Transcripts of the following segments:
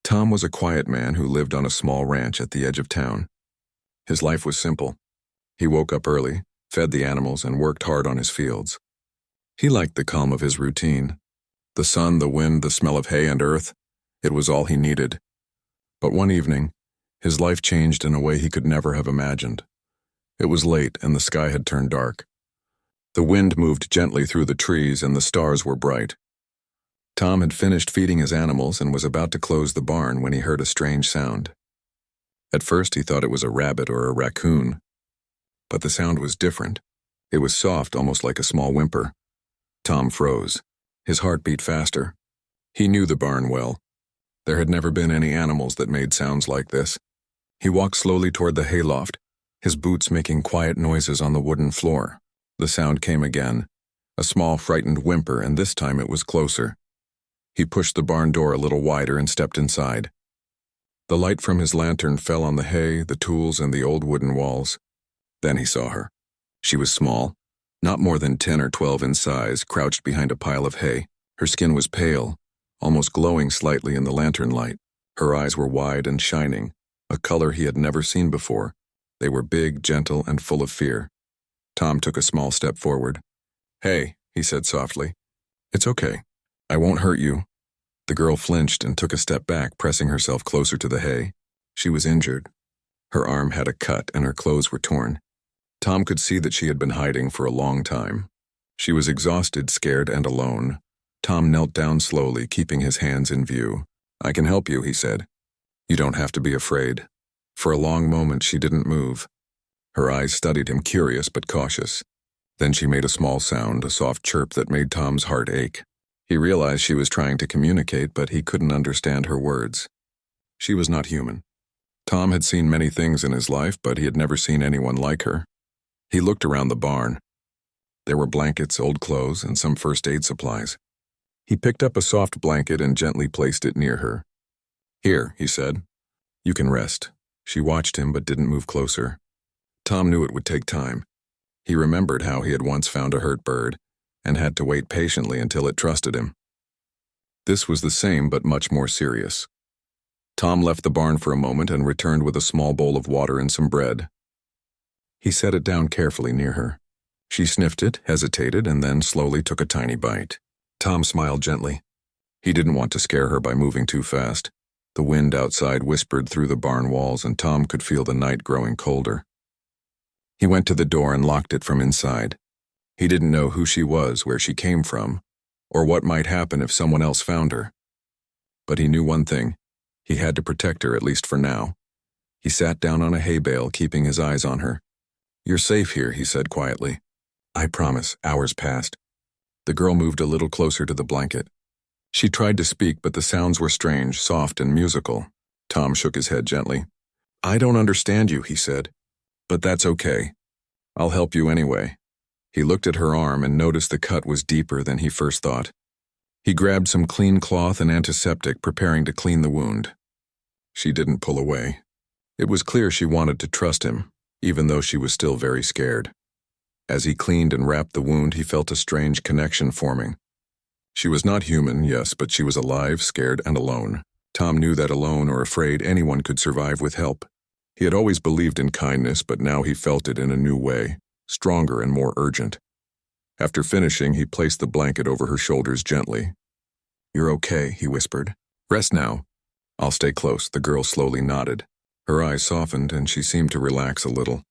Tom was a quiet man who lived on a small ranch at the edge of town. His life was simple. He woke up early, fed the animals, and worked hard on his fields. He liked the calm of his routine. The sun, the wind, the smell of hay and earth, it was all he needed. But one evening, his life changed in a way he could never have imagined. It was late and the sky had turned dark. The wind moved gently through the trees and the stars were bright. Tom had finished feeding his animals and was about to close the barn when he heard a strange sound. At first he thought it was a rabbit or a raccoon. But the sound was different. It was soft, almost like a small whimper. Tom froze. His heart beat faster. He knew the barn well. There had never been any animals that made sounds like this. He walked slowly toward the hayloft, his boots making quiet noises on the wooden floor. The sound came again, a small frightened whimper, and this time it was closer. He pushed the barn door a little wider and stepped inside. The light from his lantern fell on the hay, the tools, and the old wooden walls. Then he saw her. She was small, not more than 10 or 12 in size, crouched behind a pile of hay. Her skin was pale, almost glowing slightly in the lantern light. Her eyes were wide and shining, a color he had never seen before. They were big, gentle, and full of fear. Tom took a small step forward. "Hey," he said softly. "It's okay. I won't hurt you." The girl flinched and took a step back, pressing herself closer to the hay. She was injured. Her arm had a cut and her clothes were torn. Tom could see that she had been hiding for a long time. She was exhausted, scared, and alone. Tom knelt down slowly, keeping his hands in view. "I can help you," he said. "You don't have to be afraid." For a long moment she didn't move. Her eyes studied him, curious but cautious. Then she made a small sound, a soft chirp that made Tom's heart ache. He realized she was trying to communicate, but he couldn't understand her words. She was not human. Tom had seen many things in his life, but he had never seen anyone like her. He looked around the barn. There were blankets, old clothes, and some first aid supplies. He picked up a soft blanket and gently placed it near her. "Here," he said. "You can rest." She watched him but didn't move closer. Tom knew it would take time. He remembered how he had once found a hurt bird and had to wait patiently until it trusted him. This was the same but much more serious. Tom left the barn for a moment and returned with a small bowl of water and some bread. He set it down carefully near her. She sniffed it, hesitated, and then slowly took a tiny bite. Tom smiled gently. He didn't want to scare her by moving too fast. The wind outside whispered through the barn walls, and Tom could feel the night growing colder. He went to the door and locked it from inside. He didn't know who she was, where she came from, or what might happen if someone else found her. But he knew one thing. He had to protect her, at least for now. He sat down on a hay bale, keeping his eyes on her. "You're safe here," he said quietly. "I promise." Hours passed. The girl moved a little closer to the blanket. She tried to speak, but the sounds were strange, soft, and musical. Tom shook his head gently. "I don't understand you," he said. "But that's okay. I'll help you anyway." He looked at her arm and noticed the cut was deeper than he first thought. He grabbed some clean cloth and antiseptic, preparing to clean the wound. She didn't pull away. It was clear she wanted to trust him, even though she was still very scared. As he cleaned and wrapped the wound, he felt a strange connection forming. She was not human, yes, but she was alive, scared, and alone. Tom knew that alone or afraid, anyone could survive with help. He had always believed in kindness, but now he felt it in a new way, stronger and more urgent. After finishing, he placed the blanket over her shoulders gently. "You're okay," he whispered. "Rest now. I'll stay close." The girl slowly nodded. Her eyes softened and she seemed to relax a little.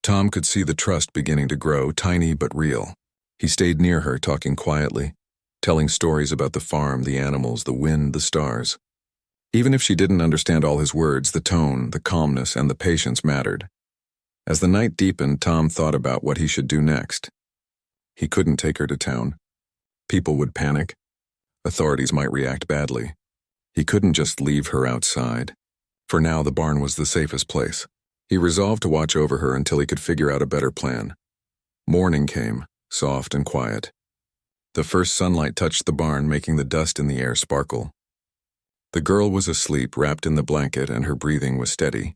Tom could see the trust beginning to grow, tiny but real. He stayed near her, talking quietly, telling stories about the farm, the animals, the wind, the stars. Even if she didn't understand all his words, the tone, the calmness, and the patience mattered. As the night deepened, Tom thought about what he should do next. He couldn't take her to town. People would panic. Authorities might react badly. He couldn't just leave her outside. For now, the barn was the safest place. He resolved to watch over her until he could figure out a better plan. Morning came, soft and quiet. The first sunlight touched the barn, making the dust in the air sparkle. The girl was asleep, wrapped in the blanket, and her breathing was steady.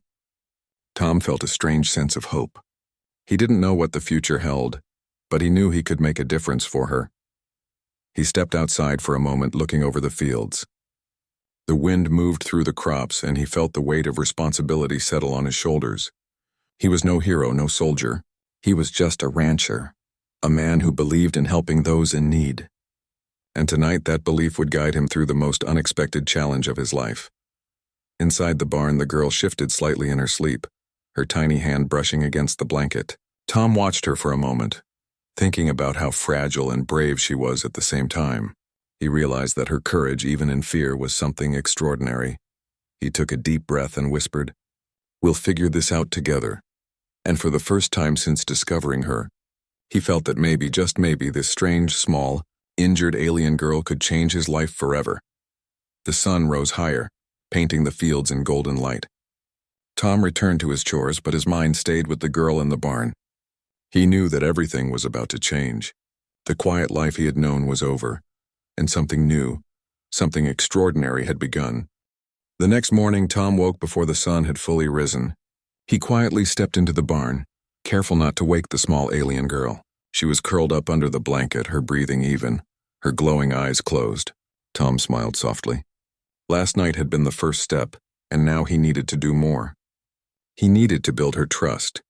Tom felt a strange sense of hope. He didn't know what the future held, but he knew he could make a difference for her. He stepped outside for a moment, looking over the fields. The wind moved through the crops, and he felt the weight of responsibility settle on his shoulders. He was no hero, no soldier. He was just a rancher, a man who believed in helping those in need. And tonight that belief would guide him through the most unexpected challenge of his life. Inside the barn, the girl shifted slightly in her sleep, her tiny hand brushing against the blanket. Tom watched her for a moment, thinking about how fragile and brave she was at the same time. He realized that her courage, even in fear, was something extraordinary. He took a deep breath and whispered, "We'll figure this out together." And for the first time since discovering her, he felt that maybe, just maybe, this strange, small, injured alien girl could change his life forever. The sun rose higher, painting the fields in golden light. Tom returned to his chores, but his mind stayed with the girl in the barn. He knew that everything was about to change. The quiet life he had known was over, and something new, something extraordinary had begun. The next morning, Tom woke before the sun had fully risen. He quietly stepped into the barn, careful not to wake the small alien girl. She was curled up under the blanket, her breathing even, her glowing eyes closed. Tom smiled softly. Last night had been the first step, and now he needed to do more. He needed to build her trust.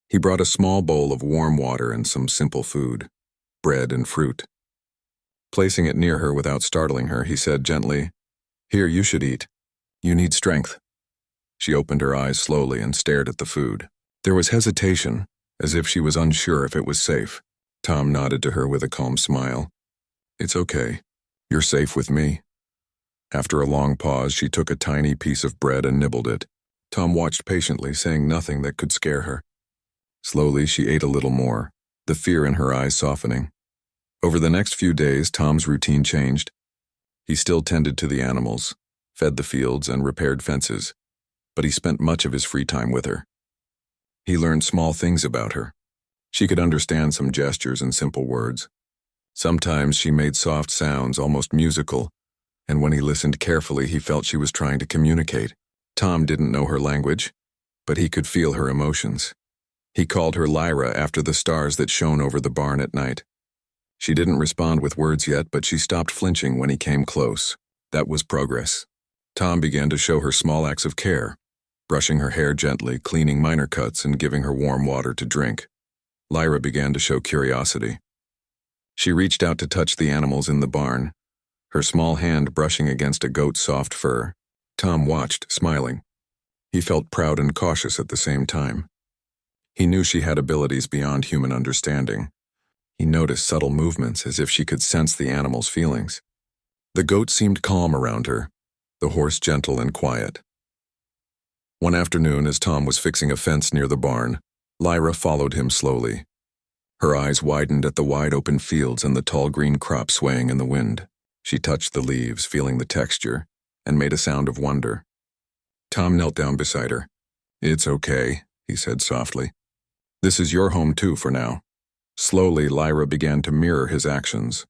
He brought a small bowl of warm water and some simple food, bread and fruit. Placing it near her without startling her, he said gently, "Here, you should eat. You need strength." She opened her eyes slowly and stared at the food. There was hesitation, as if she was unsure if it was safe. Tom nodded to her with a calm smile. "It's okay. You're safe with me." After a long pause, she took a tiny piece of bread and nibbled it. Tom watched patiently, saying nothing that could scare her. Slowly, she ate a little more, the fear in her eyes softening. Over the next few days, Tom's routine changed. He still tended to the animals, fed the fields, and repaired fences, but he spent much of his free time with her. He learned small things about her. She could understand some gestures and simple words. Sometimes she made soft sounds, almost musical, and when he listened carefully, he felt she was trying to communicate. Tom didn't know her language, but he could feel her emotions. He called her Lyra after the stars that shone over the barn at night. She didn't respond with words yet, but she stopped flinching when he came close. That was progress. Tom began to show her small acts of care, brushing her hair gently, cleaning minor cuts, and giving her warm water to drink. Lyra began to show curiosity. She reached out to touch the animals in the barn, her small hand brushing against a goat's soft fur. Tom watched, smiling. He felt proud and cautious at the same time. He knew she had abilities beyond human understanding. He noticed subtle movements, as if she could sense the animal's feelings. The goat seemed calm around her, the horse gentle and quiet. One afternoon, as Tom was fixing a fence near the barn, Lyra followed him slowly. Her eyes widened at the wide-open fields and the tall green crop swaying in the wind. She touched the leaves, feeling the texture, and made a sound of wonder. Tom knelt down beside her. "It's okay," he said softly. "This is your home too for now." Slowly, Lyra began to mirror his actions.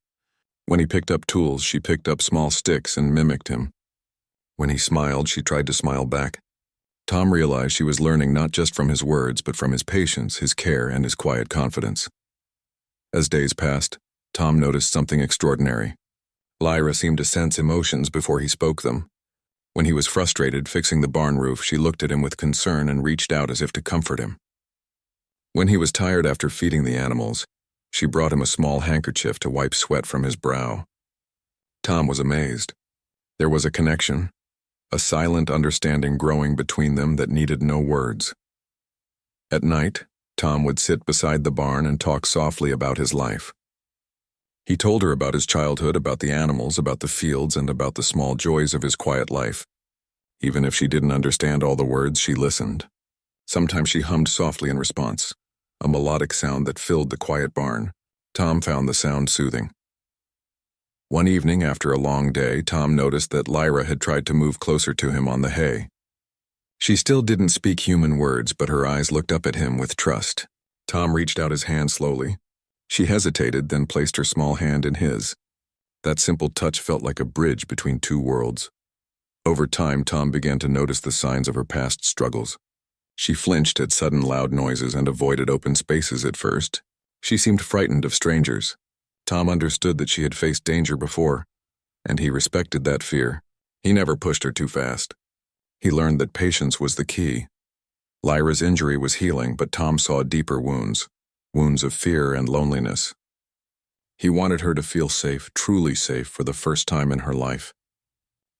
When he picked up tools, she picked up small sticks and mimicked him. When he smiled, she tried to smile back. Tom realized she was learning not just from his words, but from his patience, his care, and his quiet confidence. As days passed, Tom noticed something extraordinary. Lyra seemed to sense emotions before he spoke them. When he was frustrated fixing the barn roof, she looked at him with concern and reached out as if to comfort him. When he was tired after feeding the animals, she brought him a small handkerchief to wipe sweat from his brow. Tom was amazed. There was a connection, a silent understanding growing between them that needed no words. At night, Tom would sit beside the barn and talk softly about his life. He told her about his childhood, about the animals, about the fields, and about the small joys of his quiet life. Even if she didn't understand all the words, she listened. Sometimes she hummed softly in response, a melodic sound that filled the quiet barn. Tom found the sound soothing. One evening, after a long day, Tom noticed that Lyra had tried to move closer to him on the hay. She still didn't speak human words, but her eyes looked up at him with trust. Tom reached out his hand slowly. She hesitated, then placed her small hand in his. That simple touch felt like a bridge between two worlds. Over time, Tom began to notice the signs of her past struggles. She flinched at sudden loud noises and avoided open spaces at first. She seemed frightened of strangers. Tom understood that she had faced danger before, and he respected that fear. He never pushed her too fast. He learned that patience was the key. Lyra's injury was healing, but Tom saw deeper wounds of fear and loneliness. He wanted her to feel safe, truly safe, for the first time in her life.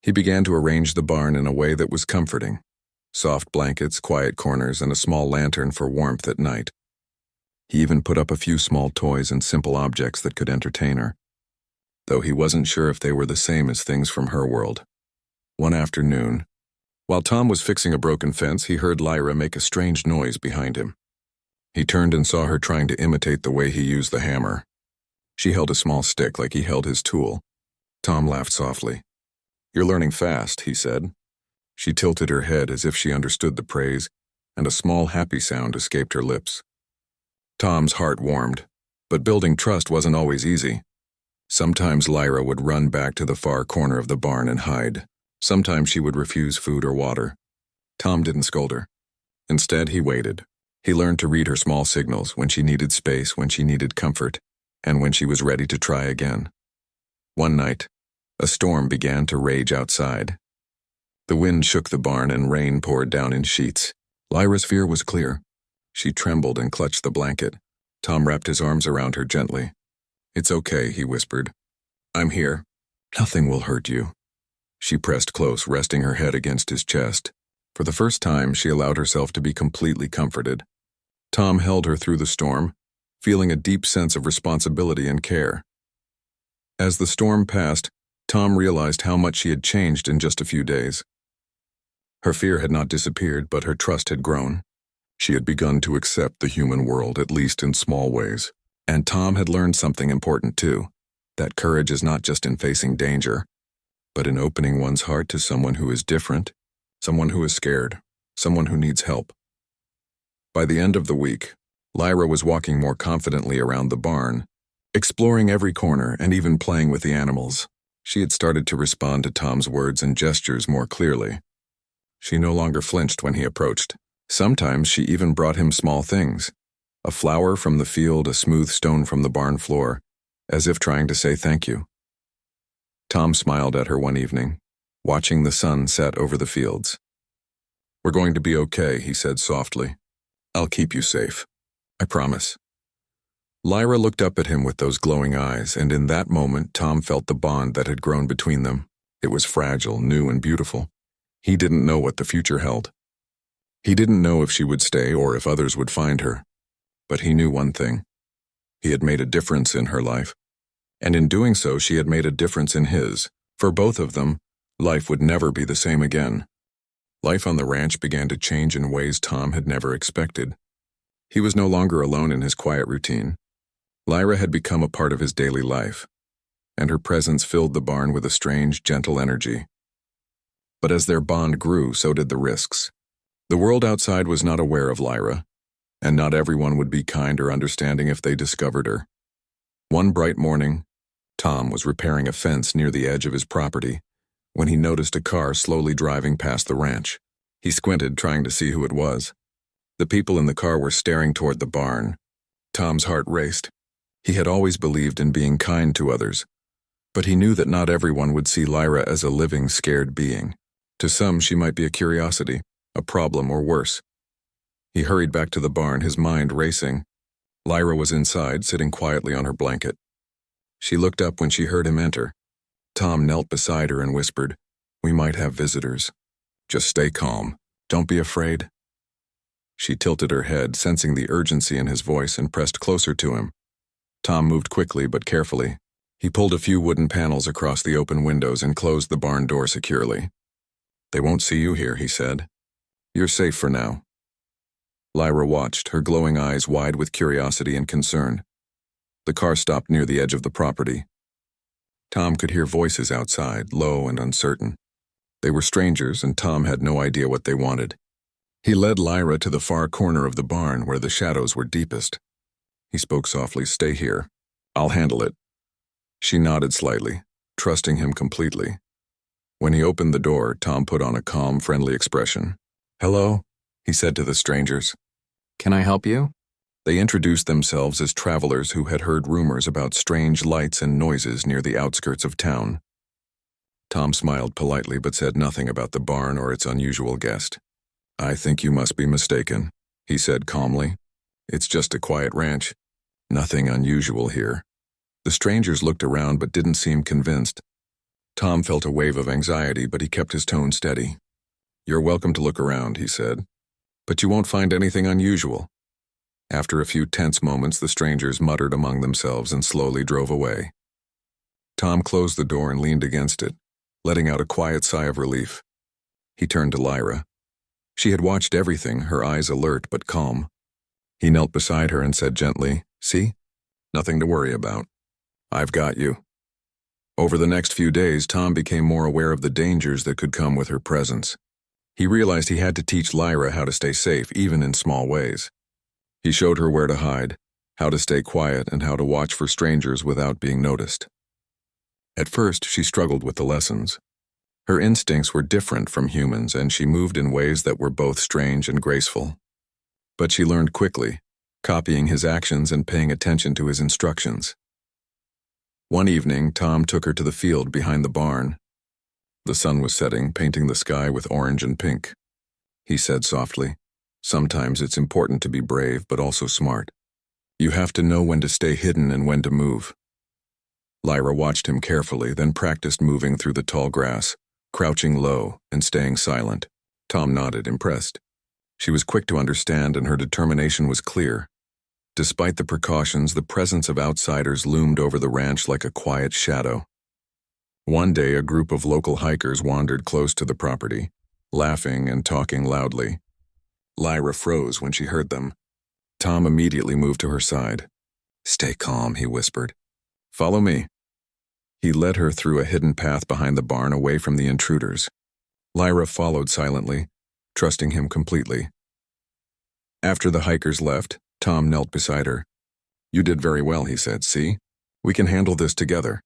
He began to arrange the barn in a way that was comforting. Soft blankets, quiet corners, and a small lantern for warmth at night. He even put up a few small toys and simple objects that could entertain her, though he wasn't sure if they were the same as things from her world. One afternoon, while Tom was fixing a broken fence, he heard Lyra make a strange noise behind him. He turned and saw her trying to imitate the way he used the hammer. She held a small stick like he held his tool. Tom laughed softly. "You're learning fast," he said. She tilted her head as if she understood the praise, and a small happy sound escaped her lips. Tom's heart warmed, but building trust wasn't always easy. Sometimes Lyra would run back to the far corner of the barn and hide. Sometimes she would refuse food or water. Tom didn't scold her. Instead, he waited. He learned to read her small signals, when she needed space, when she needed comfort, and when she was ready to try again. One night, a storm began to rage outside. The wind shook the barn and rain poured down in sheets. Lyra's fear was clear. She trembled and clutched the blanket. Tom wrapped his arms around her gently. "It's okay," he whispered. "I'm here. Nothing will hurt you." She pressed close, resting her head against his chest. For the first time, she allowed herself to be completely comforted. Tom held her through the storm, feeling a deep sense of responsibility and care. As the storm passed, Tom realized how much she had changed in just a few days. Her fear had not disappeared, but her trust had grown. She had begun to accept the human world, at least in small ways. And Tom had learned something important too, that courage is not just in facing danger, but in opening one's heart to someone who is different, someone who is scared, someone who needs help. By the end of the week, Lyra was walking more confidently around the barn, exploring every corner and even playing with the animals. She had started to respond to Tom's words and gestures more clearly. She no longer flinched when he approached. Sometimes she even brought him small things. A flower from the field, a smooth stone from the barn floor, as if trying to say thank you. Tom smiled at her one evening, watching the sun set over the fields. "We're going to be okay," he said softly. "I'll keep you safe. I promise." Lyra looked up at him with those glowing eyes, and in that moment Tom felt the bond that had grown between them. It was fragile, new, and beautiful. He didn't know what the future held. He didn't know if she would stay or if others would find her. But he knew one thing. He had made a difference in her life. And in doing so, she had made a difference in his. For both of them, life would never be the same again. Life on the ranch began to change in ways Tom had never expected. He was no longer alone in his quiet routine. Lyra had become a part of his daily life, and her presence filled the barn with a strange, gentle energy. But as their bond grew, so did the risks. The world outside was not aware of Lyra, and not everyone would be kind or understanding if they discovered her. One bright morning, Tom was repairing a fence near the edge of his property when he noticed a car slowly driving past the ranch. He squinted, trying to see who it was. The people in the car were staring toward the barn. Tom's heart raced. He had always believed in being kind to others, but he knew that not everyone would see Lyra as a living, scared being. To some, she might be a curiosity, a problem, or worse. He hurried back to the barn, his mind racing. Lyra was inside, sitting quietly on her blanket. She looked up when she heard him enter. Tom knelt beside her and whispered, "We might have visitors. Just stay calm. Don't be afraid." She tilted her head, sensing the urgency in his voice, and pressed closer to him. Tom moved quickly but carefully. He pulled a few wooden panels across the open windows and closed the barn door securely. "They won't see you here," he said. "You're safe for now." Lyra watched, her glowing eyes wide with curiosity and concern. The car stopped near the edge of the property. Tom could hear voices outside, low and uncertain. They were strangers, and Tom had no idea what they wanted. He led Lyra to the far corner of the barn where the shadows were deepest. He spoke softly, "Stay here. I'll handle it." She nodded slightly, trusting him completely. When he opened the door, Tom put on a calm, friendly expression. "Hello," he said to the strangers. "Can I help you?" They introduced themselves as travelers who had heard rumors about strange lights and noises near the outskirts of town. Tom smiled politely but said nothing about the barn or its unusual guest. "I think you must be mistaken," he said calmly. "It's just a quiet ranch. Nothing unusual here." The strangers looked around but didn't seem convinced. Tom felt a wave of anxiety, but he kept his tone steady. "You're welcome to look around," he said, "but you won't find anything unusual." After a few tense moments, the strangers muttered among themselves and slowly drove away. Tom closed the door and leaned against it, letting out a quiet sigh of relief. He turned to Lyra. She had watched everything, her eyes alert but calm. He knelt beside her and said gently, "See? Nothing to worry about. I've got you." Over the next few days, Tom became more aware of the dangers that could come with her presence. He realized he had to teach Lyra how to stay safe, even in small ways. He showed her where to hide, how to stay quiet, and how to watch for strangers without being noticed. At first, she struggled with the lessons. Her instincts were different from humans, and she moved in ways that were both strange and graceful. But she learned quickly, copying his actions and paying attention to his instructions. One evening, Tom took her to the field behind the barn. The sun was setting, painting the sky with orange and pink. He said softly, "Sometimes it's important to be brave, but also smart. You have to know when to stay hidden and when to move." Lyra watched him carefully, then practiced moving through the tall grass, crouching low and staying silent. Tom nodded, impressed. She was quick to understand, and her determination was clear. Despite the precautions, the presence of outsiders loomed over the ranch like a quiet shadow. One day, a group of local hikers wandered close to the property, laughing and talking loudly. Lyra froze when she heard them. Tom immediately moved to her side. "Stay calm," he whispered. "Follow me." He led her through a hidden path behind the barn away from the intruders. Lyra followed silently, trusting him completely. After the hikers left, Tom knelt beside her. "You did very well," he said. "See? We can handle this together."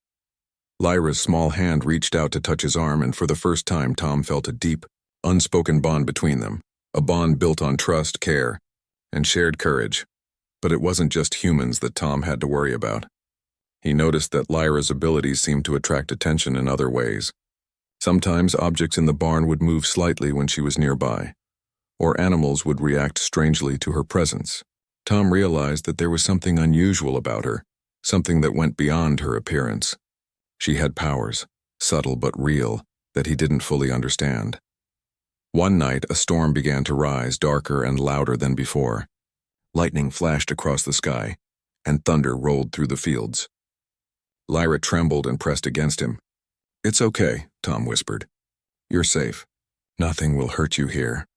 Lyra's small hand reached out to touch his arm, and for the first time Tom felt a deep, unspoken bond between them, a bond built on trust, care, and shared courage. But it wasn't just humans that Tom had to worry about. He noticed that Lyra's abilities seemed to attract attention in other ways. Sometimes objects in the barn would move slightly when she was nearby, or animals would react strangely to her presence. Tom realized that there was something unusual about her, something that went beyond her appearance. She had powers, subtle but real, that he didn't fully understand. One night, a storm began to rise, darker and louder than before. Lightning flashed across the sky, and thunder rolled through the fields. Lyra trembled and pressed against him. "It's okay," Tom whispered. "You're safe. Nothing will hurt you here."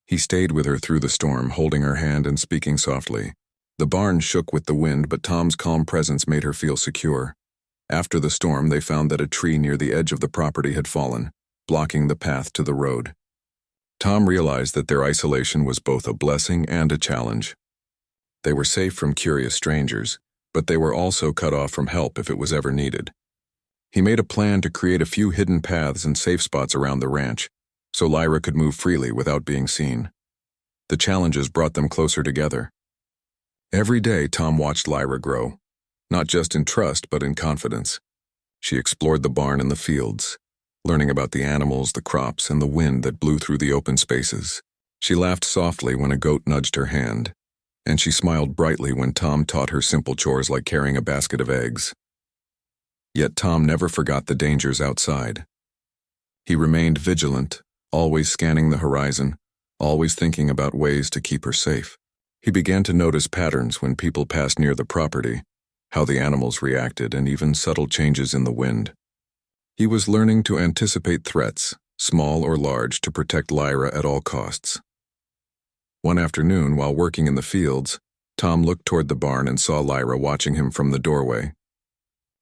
He stayed with her through the storm, holding her hand and speaking softly. The barn shook with the wind, but Tom's calm presence made her feel secure. After the storm, they found that a tree near the edge of the property had fallen, blocking the path to the road. Tom realized that their isolation was both a blessing and a challenge. They were safe from curious strangers, but they were also cut off from help if it was ever needed. He made a plan to create a few hidden paths and safe spots around the ranch, so Lyra could move freely without being seen. The challenges brought them closer together. Every day, Tom watched Lyra grow, not just in trust but in confidence. She explored the barn and the fields, learning about the animals, the crops, and the wind that blew through the open spaces. She laughed softly when a goat nudged her hand, and she smiled brightly when Tom taught her simple chores like carrying a basket of eggs. Yet Tom never forgot the dangers outside. He remained vigilant, always scanning the horizon, always thinking about ways to keep her safe. He began to notice patterns when people passed near the property, how the animals reacted, and even subtle changes in the wind. He was learning to anticipate threats, small or large, to protect Lyra at all costs. One afternoon, while working in the fields, Tom looked toward the barn and saw Lyra watching him from the doorway.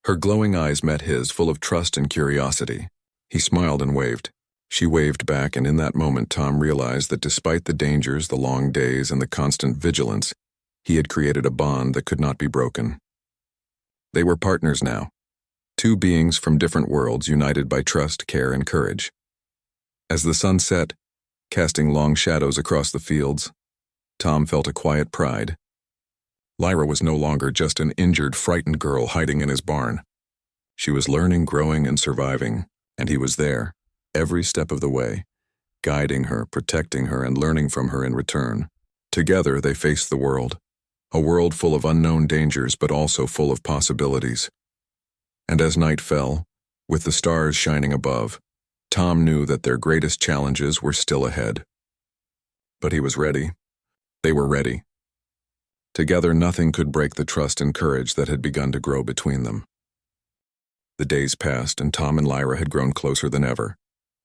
Her glowing eyes met his, full of trust and curiosity. He smiled and waved. She waved back, and in that moment Tom realized that despite the dangers, the long days, and the constant vigilance, he had created a bond that could not be broken. They were partners now, two beings from different worlds united by trust, care, and courage. As the sun set, casting long shadows across the fields, Tom felt a quiet pride. Lyra was no longer just an injured, frightened girl hiding in his barn. She was learning, growing, and surviving, and he was there, every step of the way, guiding her, protecting her, and learning from her in return. Together, they faced the world, a world full of unknown dangers but also full of possibilities. And as night fell, with the stars shining above, Tom knew that their greatest challenges were still ahead. But he was ready. They were ready. Together, nothing could break the trust and courage that had begun to grow between them. The days passed, and Tom and Lyra had grown closer than ever.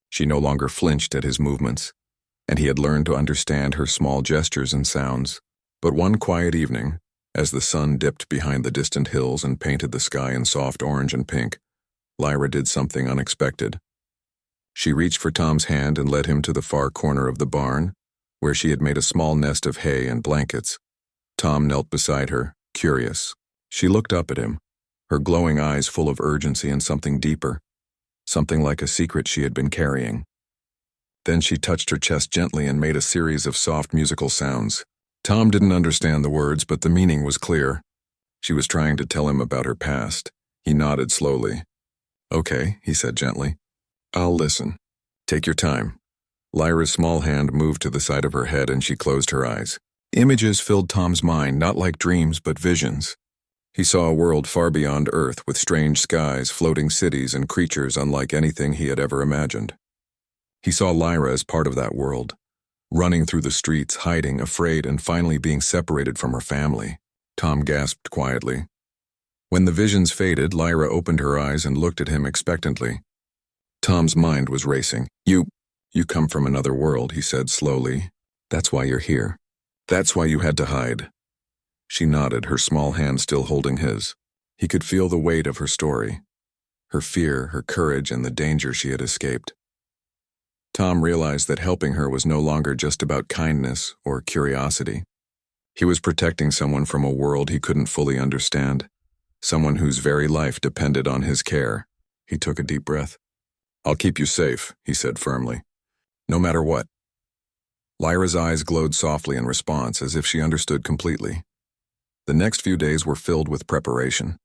She no longer flinched at his movements, and he had learned to understand her small gestures and sounds. But one quiet evening, as the sun dipped behind the distant hills and painted the sky in soft orange and pink, Lyra did something unexpected. She reached for Tom's hand and led him to the far corner of the barn, where she had made a small nest of hay and blankets. Tom knelt beside her, curious. She looked up at him, her glowing eyes full of urgency and something deeper, something like a secret she had been carrying. Then she touched her chest gently and made a series of soft musical sounds. Tom didn't understand the words, but the meaning was clear. She was trying to tell him about her past. He nodded slowly. "Okay," he said gently. "I'll listen. Take your time." Lyra's small hand moved to the side of her head and she closed her eyes. Images filled Tom's mind, not like dreams, but visions. He saw a world far beyond Earth with strange skies, floating cities, and creatures unlike anything he had ever imagined. He saw Lyra as part of that world, running through the streets, hiding, afraid, and finally being separated from her family. Tom gasped quietly. When the visions faded, Lyra opened her eyes and looked at him expectantly. Tom's mind was racing. You come from another world," he said slowly. "That's why you're here. That's why you had to hide." She nodded, her small hand still holding his. He could feel the weight of her story, her fear, her courage, and the danger she had escaped. Tom realized that helping her was no longer just about kindness or curiosity. He was protecting someone from a world he couldn't fully understand, someone whose very life depended on his care. He took a deep breath. "I'll keep you safe," he said firmly. "No matter what." Lyra's eyes glowed softly in response, as if she understood completely. The next few days were filled with preparation.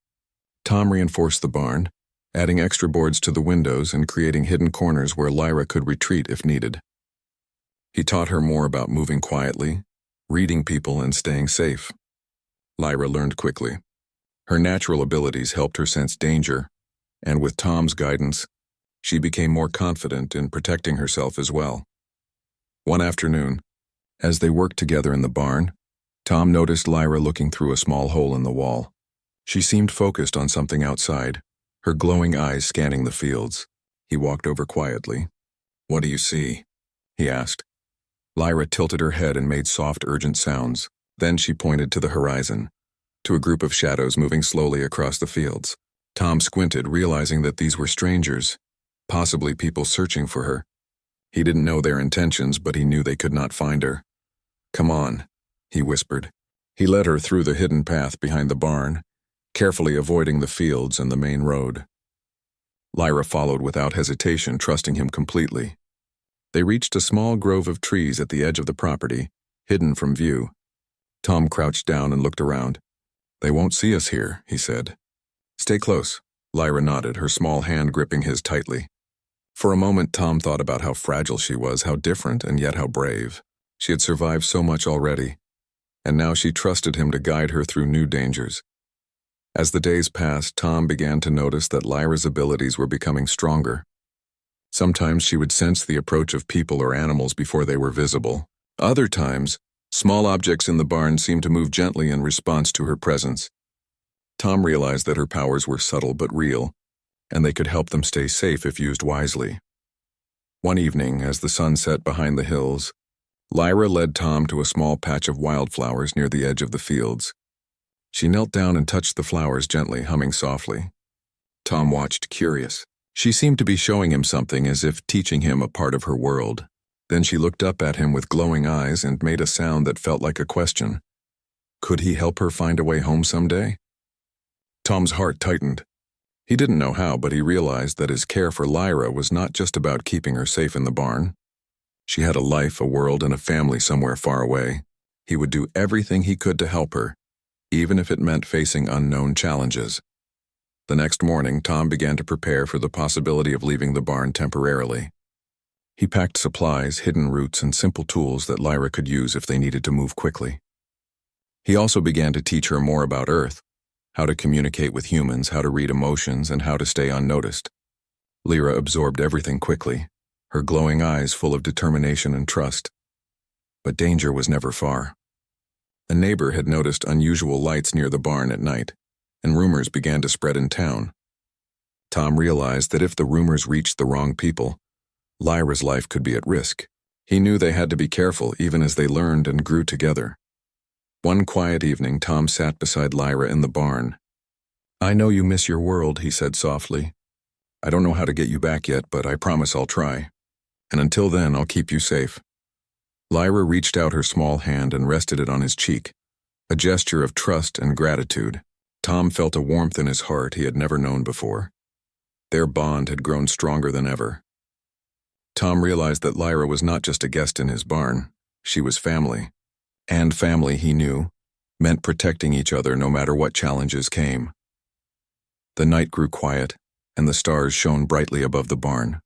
Tom reinforced the barn, adding extra boards to the windows and creating hidden corners where Lyra could retreat if needed. He taught her more about moving quietly, reading people, and staying safe. Lyra learned quickly. Her natural abilities helped her sense danger, and with Tom's guidance, she became more confident in protecting herself as well. One afternoon, as they worked together in the barn, Tom noticed Lyra looking through a small hole in the wall. She seemed focused on something outside, her glowing eyes scanning the fields. He walked over quietly. "What do you see?" he asked. Lyra tilted her head and made soft, urgent sounds. Then she pointed to the horizon, to a group of shadows moving slowly across the fields. Tom squinted, realizing that these were strangers, possibly people searching for her. He didn't know their intentions, but he knew they could not find her. "Come on," he whispered. He led her through the hidden path behind the barn, carefully avoiding the fields and the main road. Lyra followed without hesitation, trusting him completely. They reached a small grove of trees at the edge of the property, hidden from view. Tom crouched down and looked around. "They won't see us here," he said. "Stay close." Lyra nodded, her small hand gripping his tightly. For a moment, Tom thought about how fragile she was, how different and yet how brave. She had survived so much already, and now she trusted him to guide her through new dangers. As the days passed, Tom began to notice that Lyra's abilities were becoming stronger. Sometimes she would sense the approach of people or animals before they were visible. Other times, small objects in the barn seemed to move gently in response to her presence. Tom realized that her powers were subtle but real, and they could help them stay safe if used wisely. One evening, as the sun set behind the hills, Lyra led Tom to a small patch of wildflowers near the edge of the fields. She knelt down and touched the flowers gently, humming softly. Tom watched, curious. She seemed to be showing him something, as if teaching him a part of her world. Then she looked up at him with glowing eyes and made a sound that felt like a question. Could he help her find a way home someday? Tom's heart tightened. He didn't know how, but he realized that his care for Lyra was not just about keeping her safe in the barn. She had a life, a world, and a family somewhere far away. He would do everything he could to help her, even if it meant facing unknown challenges. The next morning, Tom began to prepare for the possibility of leaving the barn temporarily. He packed supplies, hidden routes, and simple tools that Lyra could use if they needed to move quickly. He also began to teach her more about Earth, how to communicate with humans, how to read emotions, and how to stay unnoticed. Lyra absorbed everything quickly, her glowing eyes full of determination and trust. But danger was never far. A neighbor had noticed unusual lights near the barn at night, and rumors began to spread in town. Tom realized that if the rumors reached the wrong people, Lyra's life could be at risk. He knew they had to be careful even as they learned and grew together. One quiet evening, Tom sat beside Lyra in the barn. "I know you miss your world," he said softly. "I don't know how to get you back yet, but I promise I'll try. And until then, I'll keep you safe." Lyra reached out her small hand and rested it on his cheek, a gesture of trust and gratitude. Tom felt a warmth in his heart he had never known before. Their bond had grown stronger than ever. Tom realized that Lyra was not just a guest in his barn, she was family. And family, he knew, meant protecting each other no matter what challenges came. The night grew quiet, and the stars shone brightly above the barn.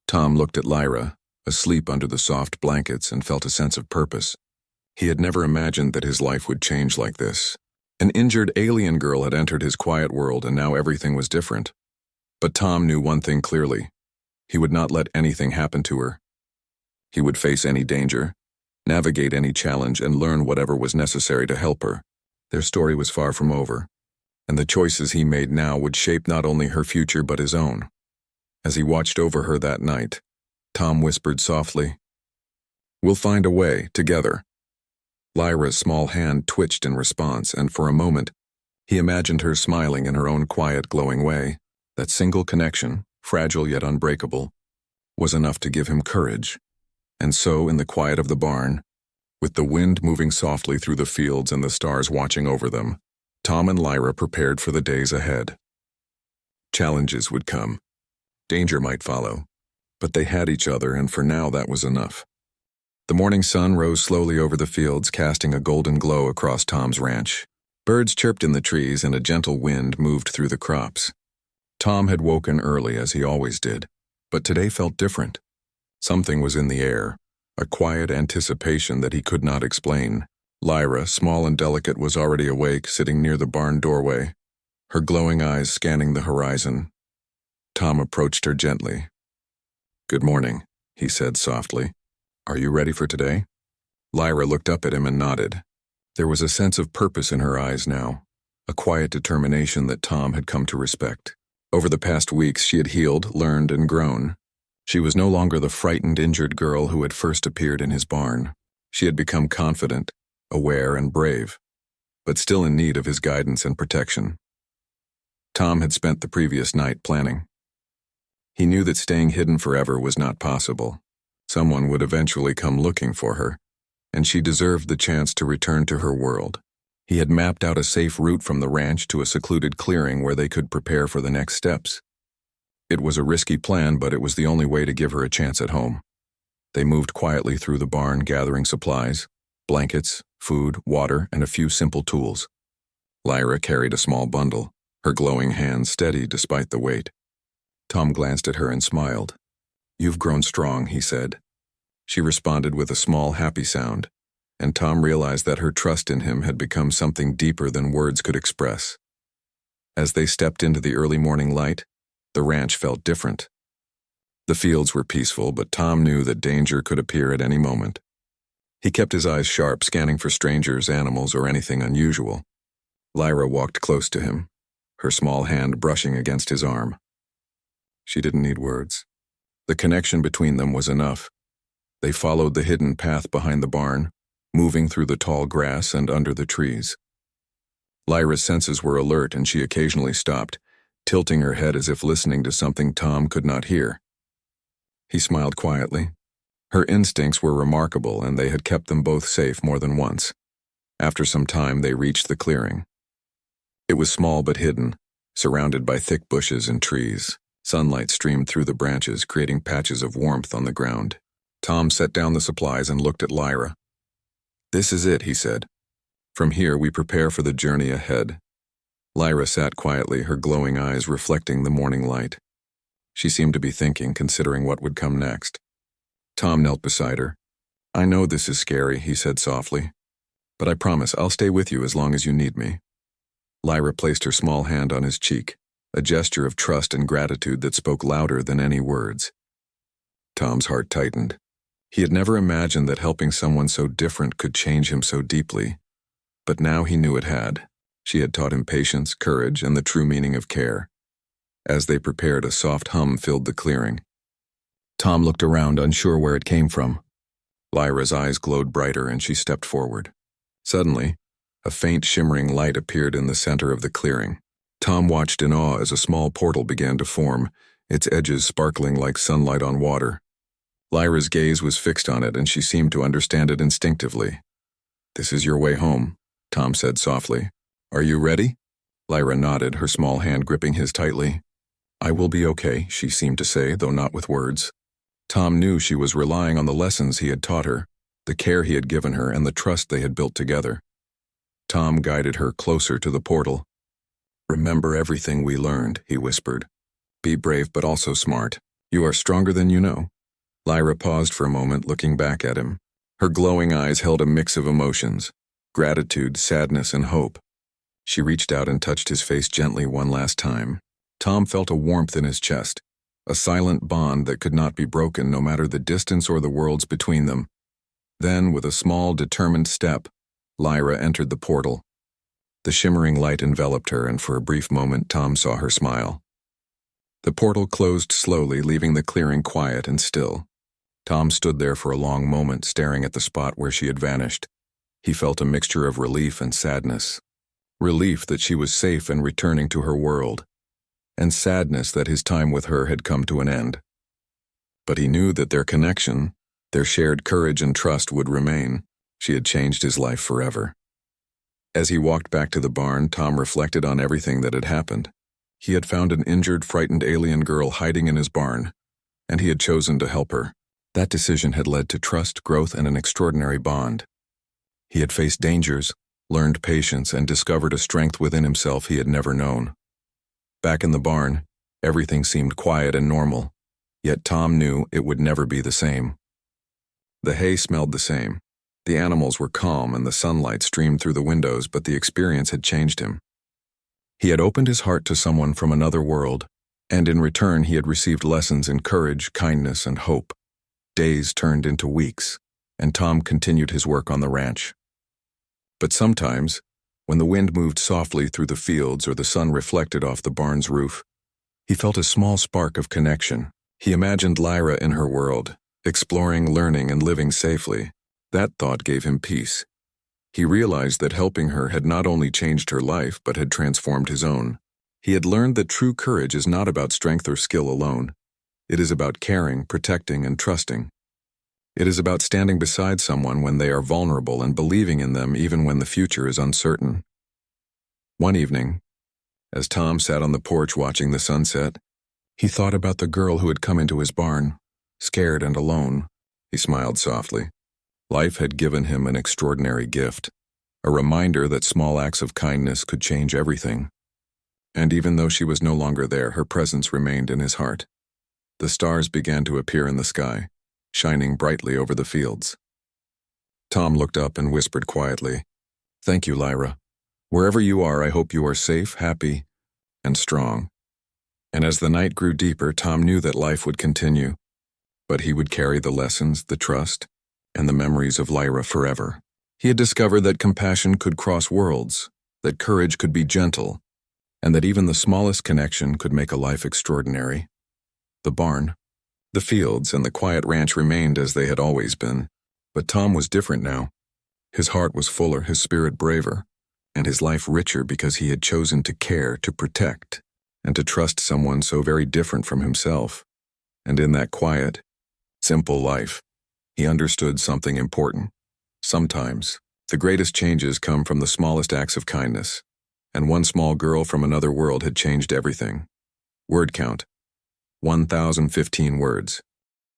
Tom looked at Lyra, asleep under the soft blankets, and felt a sense of purpose. He had never imagined that his life would change like this. An injured alien girl had entered his quiet world, and now everything was different. But Tom knew one thing clearly. He would not let anything happen to her. He would face any danger, navigate any challenge, and learn whatever was necessary to help her. Their story was far from over, and the choices he made now would shape not only her future but his own. As he watched over her that night, Tom whispered softly, "We'll find a way, together." Lyra's small hand twitched in response, and for a moment, he imagined her smiling in her own quiet, glowing way. That single connection, fragile yet unbreakable, was enough to give him courage. And so, in the quiet of the barn, with the wind moving softly through the fields and the stars watching over them, Tom and Lyra prepared for the days ahead. Challenges would come. Danger might follow. But they had each other, and for now that was enough. The morning sun rose slowly over the fields, casting a golden glow across Tom's ranch. Birds chirped in the trees, and a gentle wind moved through the crops. Tom had woken early, as he always did, but today felt different. Something was in the air, a quiet anticipation that he could not explain. Lyra, small and delicate, was already awake, sitting near the barn doorway, her glowing eyes scanning the horizon. Tom approached her gently. "Good morning," he said softly. "Are you ready for today?" Lyra looked up at him and nodded. There was a sense of purpose in her eyes now, a quiet determination that Tom had come to respect. Over the past weeks, she had healed, learned, and grown. She was no longer the frightened, injured girl who had first appeared in his barn. She had become confident, aware, and brave, but still in need of his guidance and protection. Tom had spent the previous night planning. He knew that staying hidden forever was not possible. Someone would eventually come looking for her, and she deserved the chance to return to her world. He had mapped out a safe route from the ranch to a secluded clearing where they could prepare for the next steps. It was a risky plan, but it was the only way to give her a chance at home. They moved quietly through the barn, gathering supplies, blankets, food, water, and a few simple tools. Lyra carried a small bundle, her glowing hands steady despite the weight. Tom glanced at her and smiled. "You've grown strong," he said. She responded with a small, happy sound, and Tom realized that her trust in him had become something deeper than words could express. As they stepped into the early morning light, the ranch felt different. The fields were peaceful, but Tom knew that danger could appear at any moment. He kept his eyes sharp, scanning for strangers, animals, or anything unusual. Lyra walked close to him, her small hand brushing against his arm. She didn't need words. The connection between them was enough. They followed the hidden path behind the barn, moving through the tall grass and under the trees. Lyra's senses were alert, and she occasionally stopped, tilting her head as if listening to something Tom could not hear. He smiled quietly. Her instincts were remarkable, and they had kept them both safe more than once. After some time, they reached the clearing. It was small but hidden, surrounded by thick bushes and trees. Sunlight streamed through the branches, creating patches of warmth on the ground. Tom set down the supplies and looked at Lyra. "This is it," he said. "From here, we prepare for the journey ahead." Lyra sat quietly, her glowing eyes reflecting the morning light. She seemed to be thinking, considering what would come next. Tom knelt beside her. "I know this is scary," he said softly, "but I promise I'll stay with you as long as you need me." Lyra placed her small hand on his cheek, a gesture of trust and gratitude that spoke louder than any words. Tom's heart tightened. He had never imagined that helping someone so different could change him so deeply, but now he knew it had. She had taught him patience, courage, and the true meaning of care. As they prepared, a soft hum filled the clearing. Tom looked around, unsure where it came from. Lyra's eyes glowed brighter, and she stepped forward. Suddenly, a faint shimmering light appeared in the center of the clearing. Tom watched in awe as a small portal began to form, its edges sparkling like sunlight on water. Lyra's gaze was fixed on it, and she seemed to understand it instinctively. "This is your way home," Tom said softly. "Are you ready?" Lyra nodded, her small hand gripping his tightly. "I will be okay," she seemed to say, though not with words. Tom knew she was relying on the lessons he had taught her, the care he had given her, and the trust they had built together. Tom guided her closer to the portal. "Remember everything we learned," he whispered. "Be brave but also smart. You are stronger than you know." Lyra paused for a moment, looking back at him. Her glowing eyes held a mix of emotions: gratitude, sadness, and hope. She reached out and touched his face gently one last time. Tom felt a warmth in his chest, a silent bond that could not be broken no matter the distance or the worlds between them. Then, with a small, determined step, Lyra entered the portal. The shimmering light enveloped her, and for a brief moment Tom saw her smile. The portal closed slowly, leaving the clearing quiet and still. Tom stood there for a long moment, staring at the spot where she had vanished. He felt a mixture of relief and sadness. Relief that she was safe and returning to her world, and sadness that his time with her had come to an end. But he knew that their connection, their shared courage and trust would remain. She had changed his life forever. As he walked back to the barn, Tom reflected on everything that had happened. He had found an injured, frightened alien girl hiding in his barn, and he had chosen to help her. That decision had led to trust, growth, and an extraordinary bond. He had faced dangers, learned patience, and discovered a strength within himself he had never known. Back in the barn, everything seemed quiet and normal, yet Tom knew it would never be the same. The hay smelled the same. The animals were calm and the sunlight streamed through the windows, but the experience had changed him. He had opened his heart to someone from another world, and in return he had received lessons in courage, kindness, and hope. Days turned into weeks, and Tom continued his work on the ranch. But sometimes, when the wind moved softly through the fields or the sun reflected off the barn's roof, he felt a small spark of connection. He imagined Lyra in her world, exploring, learning, and living safely. That thought gave him peace. He realized that helping her had not only changed her life but had transformed his own. He had learned that true courage is not about strength or skill alone. It is about caring, protecting, and trusting. It is about standing beside someone when they are vulnerable and believing in them even when the future is uncertain. One evening, as Tom sat on the porch watching the sunset, he thought about the girl who had come into his barn, scared and alone. He smiled softly. Life had given him an extraordinary gift, a reminder that small acts of kindness could change everything. And even though she was no longer there, her presence remained in his heart. The stars began to appear in the sky, shining brightly over the fields. Tom looked up and whispered quietly, "Thank you, Lyra. Wherever you are, I hope you are safe, happy, and strong." And as the night grew deeper, Tom knew that life would continue, but he would carry the lessons, the trust, and the memories of Lyra forever. He had discovered that compassion could cross worlds, that courage could be gentle, and that even the smallest connection could make a life extraordinary. The barn, the fields, and the quiet ranch remained as they had always been, but Tom was different now. His heart was fuller, his spirit braver, and his life richer because he had chosen to care, to protect, and to trust someone so very different from himself. And in that quiet, simple life, he understood something important. Sometimes, the greatest changes come from the smallest acts of kindness, and one small girl from another world had changed everything. Word count: 1,015 words.